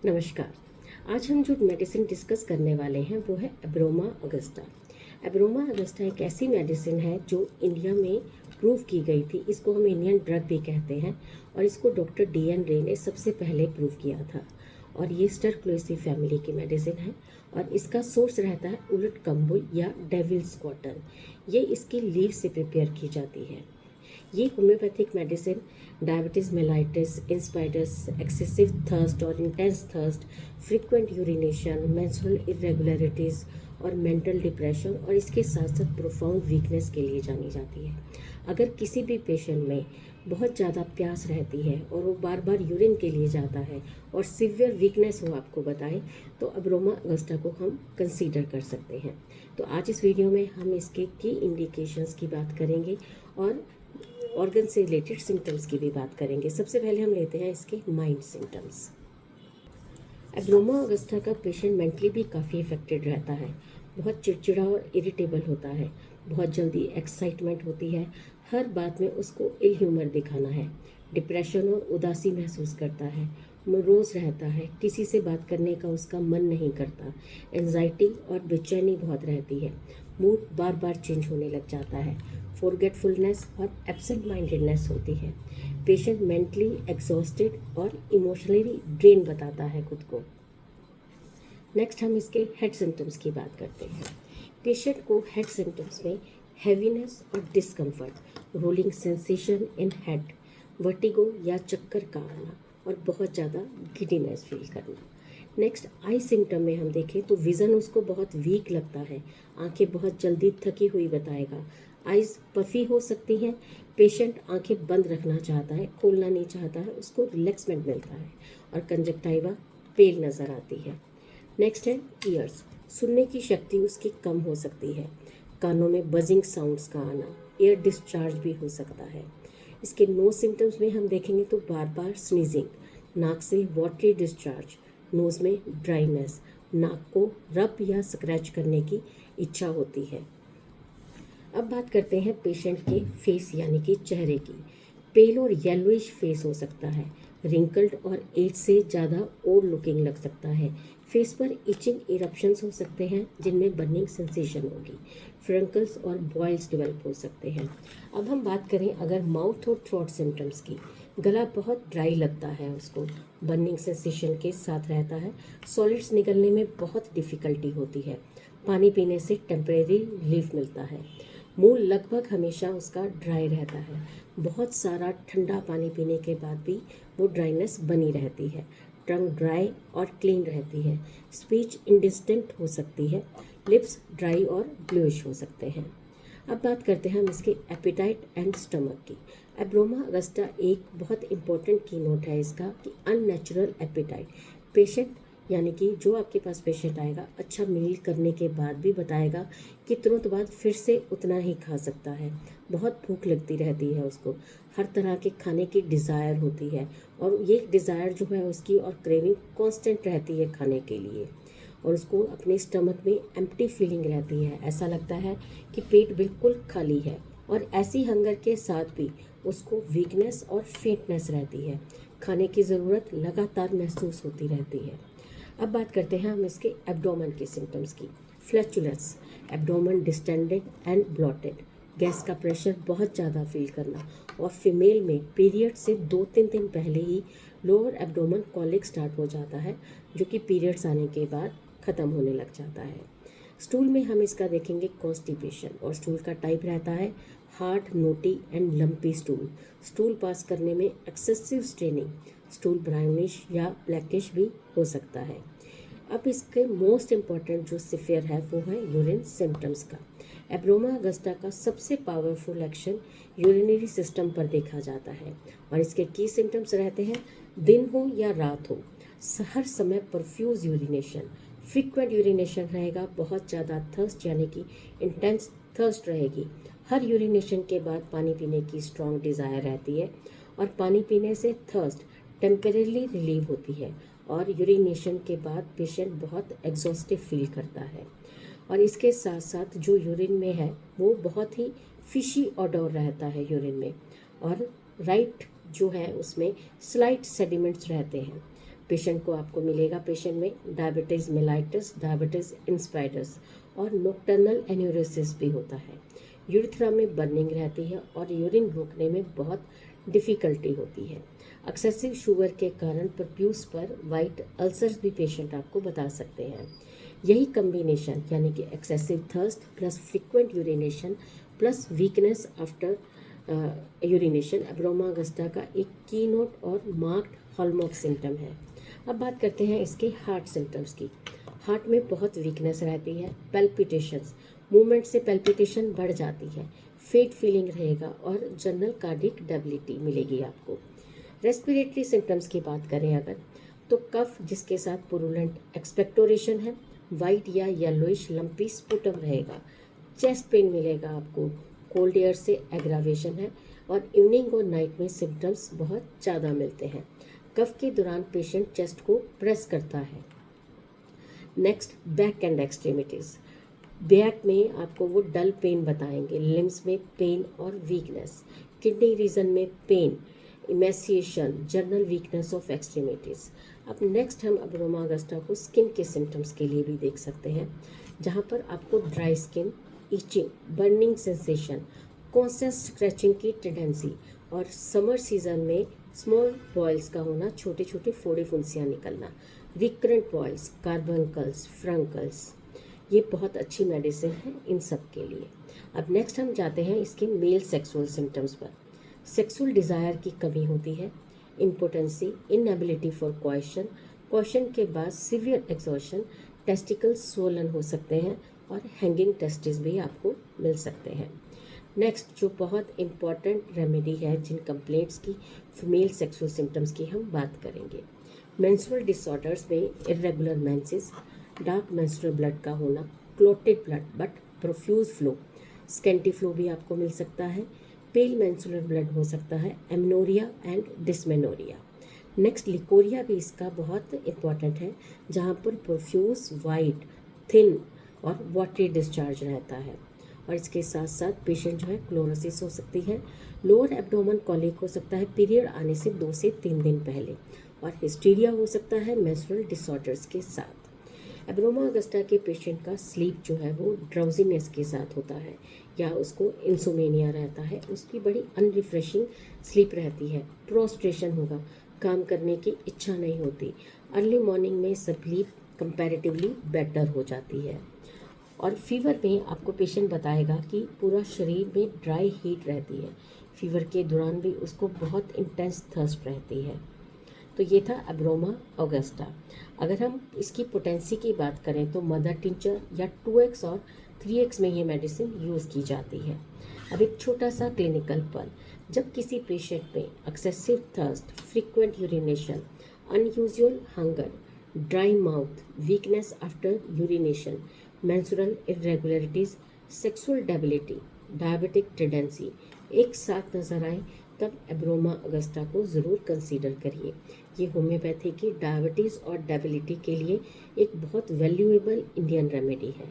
नमस्कार। आज हम जो मेडिसिन डिस्कस करने वाले हैं वो है एब्रोमा अगस्टा। एब्रोमा अगस्टा एक ऐसी मेडिसिन है जो इंडिया में प्रूव की गई थी। इसको हम इंडियन ड्रग भी कहते हैं और इसको डॉक्टर D.N. रे ने सबसे पहले प्रूव किया था। और ये स्टरक्लोसी फैमिली की मेडिसिन है और इसका सोर्स रहता है उलट कंबुल या डेविल्स कॉटन। ये इसकी लीव से प्रिपेयर की जाती है। ये homeopathic medicine diabetes mellitus, insipidus, excessive thirst और intense thirst, frequent urination, menstrual irregularities और मेंटल डिप्रेशन और इसके साथ साथ प्रोफाउंड वीकनेस के लिए जानी जाती है। अगर किसी भी पेशेंट में बहुत ज़्यादा प्यास रहती है और वो बार बार यूरिन के लिए जाता है और सिवियर वीकनेस वो आपको बताए तो एब्रोमा अगस्टा को हम कंसीडर कर सकते हैं। तो आज इस वीडियो में हम इसके की इंडिकेशंस की बात करेंगे और ऑर्गन से रिलेटेड सिम्टम्स की भी बात करेंगे। सबसे पहले हम लेते हैं इसके माइंड सिम्टम्स। एब्रोमा अगस्टा का पेशेंट मेंटली भी काफ़ी इफेक्टेड रहता है। बहुत चिड़चिड़ा और इरिटेबल होता है, बहुत जल्दी एक्साइटमेंट होती है, हर बात में उसको इल ह्यूमर दिखाना है, डिप्रेशन और उदासी महसूस करता है, मोरोज रहता है, किसी से बात करने का उसका मन नहीं करता, एंजाइटी और बेचैनी बहुत रहती है, मूड बार बार चेंज होने लग जाता है, फॉरगेटफुलनेस और एब्सेंट माइंडेडनेस होती है। पेशेंट मेंटली एग्जॉस्टेड और इमोशनली ड्रेन बताता है खुद को। नेक्स्ट हम इसके हेड सिम्टम्स की बात करते हैं। पेशेंट को हेड सिम्टम्स में हैवीनेस और discomfort, rolling sensation in head, vertigo या चक्कर का आना और बहुत ज़्यादा गिडीनेस फील करना। नेक्स्ट आई सिम्टम में हम देखें तो विज़न उसको बहुत वीक लगता है, आंखें बहुत जल्दी थकी हुई बताएगा, आइज़ पफी हो सकती हैं, पेशेंट आंखें बंद रखना चाहता है, खोलना नहीं चाहता है, उसको रिलैक्समेंट मिलता है और कंजक्टाइवा पेल नज़र आती है। नेक्स्ट है ईयर्स, सुनने की शक्ति उसकी कम हो सकती है, कानों में बजिंग साउंड्स का आना, एयर डिस्चार्ज भी हो सकता है। इसके नो सिम्टम्स में हम देखेंगे तो बार बार स्नीजिंग, नाक से वाटरी डिस्चार्ज, नोज़ में ड्राइनेस, नाक को रब या स्क्रैच करने की इच्छा होती है। अब बात करते हैं पेशेंट के फेस यानी कि चेहरे की। पेल और येलोइश फेस हो सकता है, रिंकल्ड और एज से ज़्यादा ओल्ड लुकिंग लग सकता है, फेस पर इचिंग इरप्शंस हो सकते हैं जिनमें बर्निंग सेंसेशन होगी, फ्रंकल्स और बॉयल्स डेवलप हो सकते हैं। अब हम बात करें अगर माउथ और थ्रोट सिम्टम्स की। गला बहुत ड्राई लगता है उसको, बर्निंग सेंसेशन के साथ रहता है, सॉलिड्स निकलने में बहुत डिफ़िकल्टी होती है, पानी पीने से टेम्परेरी रिलीफ मिलता है, मुंह लगभग हमेशा उसका ड्राई रहता है, बहुत सारा ठंडा पानी पीने के बाद भी वो ड्राइनेस बनी रहती है, टंग ड्राई और क्लीन रहती है, स्पीच इंडिस्टिंक्ट हो सकती है, लिप्स ड्राई और ब्लूइश हो सकते हैं। अब बात करते हैं हम इसके एपेटाइट एंड स्टमक की। एब्रोमा अगस्टा एक बहुत इंपॉर्टेंट की नोट है इसका कि अननेचुरल एपेटाइट। पेशेंट यानी कि जो आपके पास पेशेंट आएगा अच्छा मील करने के बाद भी बताएगा कि तुरंत बाद फिर से उतना ही खा सकता है, बहुत भूख लगती रहती है उसको, हर तरह के खाने की डिज़ायर होती है और ये डिज़ायर जो है उसकी और क्रेविंग कांस्टेंट रहती है खाने के लिए और उसको अपने स्टमक में एम्प्टी फीलिंग रहती है, ऐसा लगता है कि पेट बिल्कुल खाली है और ऐसी हंगर के साथ भी उसको वीकनेस और फेंटनेस रहती है, खाने की ज़रूरत लगातार महसूस होती रहती है। अब बात करते हैं हम इसके एब्डोमेन के सिम्टम्स की। Flatulence, abdomen distended and blotted, gas का प्रेशर बहुत ज़्यादा फील करना और फीमेल में पीरियड से 2-3 दिन पहले ही लोअर एब्डोमेन कॉलिक स्टार्ट हो जाता है जो कि पीरियड्स आने के बाद ख़त्म होने लग जाता है। स्टूल में हम इसका देखेंगे कॉन्स्टिपेशन और स्टूल का टाइप रहता है hard, naughty and lumpy stool, stool pass करने में एक्सेसिव स्ट्रेनिंग, स्टूल ब्राउनिश या ब्लैकिश भी हो सकता है। अब इसके मोस्ट इम्पॉर्टेंट जो सिफियर है वो है यूरिन सिम्टम्स का। एब्रोमा अगस्टा का सबसे पावरफुल एक्शन यूरिनरी सिस्टम पर देखा जाता है और इसके की सिम्टम्स रहते हैं दिन हो या रात हो, हर समय परफ्यूज यूरिनेशन, फ्रीक्वेंट यूरिनेशन रहेगा, बहुत ज़्यादा थर्स्ट यानी कि इंटेंस थर्स्ट रहेगी, हर यूरिनेशन के बाद पानी पीने की स्ट्रॉन्ग डिज़ायर रहती है और पानी पीने से थर्स्ट टेम्परेली रिलीव होती है और यूरिनेशन के बाद पेशेंट बहुत एग्जॉस्टिव फील करता है और इसके साथ साथ जो यूरिन में है वो बहुत ही फिशी ऑडोर रहता है यूरिन में और राइट जो है उसमें स्लाइट सेडिमेंट्स रहते हैं। पेशेंट को आपको मिलेगा पेशेंट में डायबिटीज़ मेलाइटस, डायबिटीज़ इंस्पाइडस और नोक्टर्नल एन्यूरोसिस भी होता है। यूरिथ्रा में बर्निंग रहती है और यूरिन रोकने में बहुत डिफ़िकल्टी होती है। एक्सेसिव शुगर के कारण प्रोप्यूस पर वाइट अल्सर्स भी पेशेंट आपको बता सकते हैं। यही कम्बिनेशन यानी कि excessive thirst plus frequent urination plus weakness after urination abroma augusta का एक कीनोट और मार्क्ड हॉलमार्क सिम्टम है। अब बात करते हैं इसके हार्ट सिम्टम्स की। हार्ट में बहुत वीकनेस रहती है, पैल्पिटेशंस, मूवमेंट से पैल्पिटेशन बढ़ जाती है, फेट फीलिंग रहेगा और जनरल कार्डिक डेबिलिटी मिलेगी आपको। रेस्पिरेटरी सिम्टम्स की बात करें अगर, तो कफ जिसके साथ पुरुलेंट एक्सपेक्टोरेशन है, वाइट या येलोइश लंपी स्पुटम रहेगा, चेस्ट पेन मिलेगा आपको, कोल्ड एयर से एग्रावेशन है और इवनिंग और नाइट में सिम्टम्स बहुत ज़्यादा मिलते हैं। कफ के दौरान पेशेंट चेस्ट को प्रेस करता है। Next, back and extremities. Back में आपको वो डल पेन बताएंगे, लिम्स में पेन और वीकनेस, किडनी रीजन में pain, emaciation, general weakness of extremities. अब नेक्स्ट हम एब्रोमा अगस्टा को स्किन के सिम्टम्स के लिए भी देख सकते हैं, जहाँ पर आपको dry skin, itching, burning sensation, constant scratching की टेंडेंसी और समर सीजन में स्मॉल बॉयल्स का होना, छोटे छोटे फोड़े फुंसियाँ निकलना, रिकरेंट बॉयल्स, कार्बंकल्स, फ्रंकल्स, ये बहुत अच्छी मेडिसिन है इन सब के लिए। अब नेक्स्ट हम जाते हैं इसके मेल सेक्सुअल सिम्टम्स पर। सेक्सुअल डिज़ायर की कमी होती है, impotency, inability for question, question के बाद सीवियर एग्जॉशन, टेस्टिकल्स स्वोलन हो सकते हैं और हैंगिंग टेस्टिस भी आपको मिल सकते हैं। नेक्स्ट जो बहुत इम्पॉर्टेंट रेमेडी है जिन कंप्लेंट्स की फीमेल सेक्सुअल सिम्टम्स की हम बात करेंगे। मेंस्ट्रुअल डिसऑर्डर्स में irregular menses, dark menstrual blood का होना, clotted blood but profuse flow, scanty flow भी आपको मिल सकता है, पेल मेंस्ट्रुअल ब्लड हो सकता है, amenorrhoea and dysmenorrhoea. Next, leucorrhoea भी इसका बहुत इम्पॉर्टेंट है, जहाँ पर प्रोफ्यूज वाइट, थिन और वाटरी डिस्चार्ज रहता है। और इसके साथ साथ पेशेंट जो है क्लोरोसिस हो सकती है, लोअर एब्डोमेन कॉलिक हो सकता है पीरियड आने से 2 से 3 दिन पहले, और हिस्टीरिया हो सकता है मेंस्ट्रुअल डिसऑर्डर्स के साथ। एब्रोमा अगस्टा के पेशेंट का स्लीप जो है वो ड्राउजीनेस के साथ होता है या उसको इंसोमेनिया रहता है, उसकी बड़ी अनरिफ्रेशिंग स्लीप रहती है, प्रोस्ट्रेशन होगा, काम करने की इच्छा नहीं होती, अर्ली मॉर्निंग में स्लीप कंपैरेटिवली बेटर हो जाती है। और फीवर में आपको पेशेंट बताएगा कि पूरा शरीर में ड्राई हीट रहती है, फीवर के दौरान भी उसको बहुत इंटेंस थर्स्ट रहती है। तो ये था एब्रोमा अगस्टा। अगर हम इसकी पोटेंसी की बात करें तो मदर टिंचर या 2x और 3x में ये मेडिसिन यूज़ की जाती है। अब एक छोटा सा क्लिनिकल पर, जब किसी पेशेंट में excessive thirst, frequent urination, unusual hunger, dry mouth, weakness after urination, menstrual irregularities, sexual debility, diabetic tendency एक साथ नजर आए तब एब्रोमा अगस्टा को ज़रूर कंसीडर करिए। ये होम्योपैथी की डायबिटीज़ और डेबिलिटी के लिए एक बहुत वैल्यूएबल इंडियन रेमेडी है।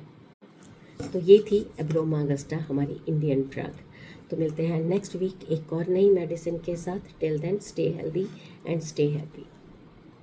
तो ये थी एब्रोमा अगस्टा, हमारी इंडियन ड्रग। तो मिलते हैं नेक्स्ट वीक एक और नई मेडिसिन के साथ। Till then stay healthy and stay happy.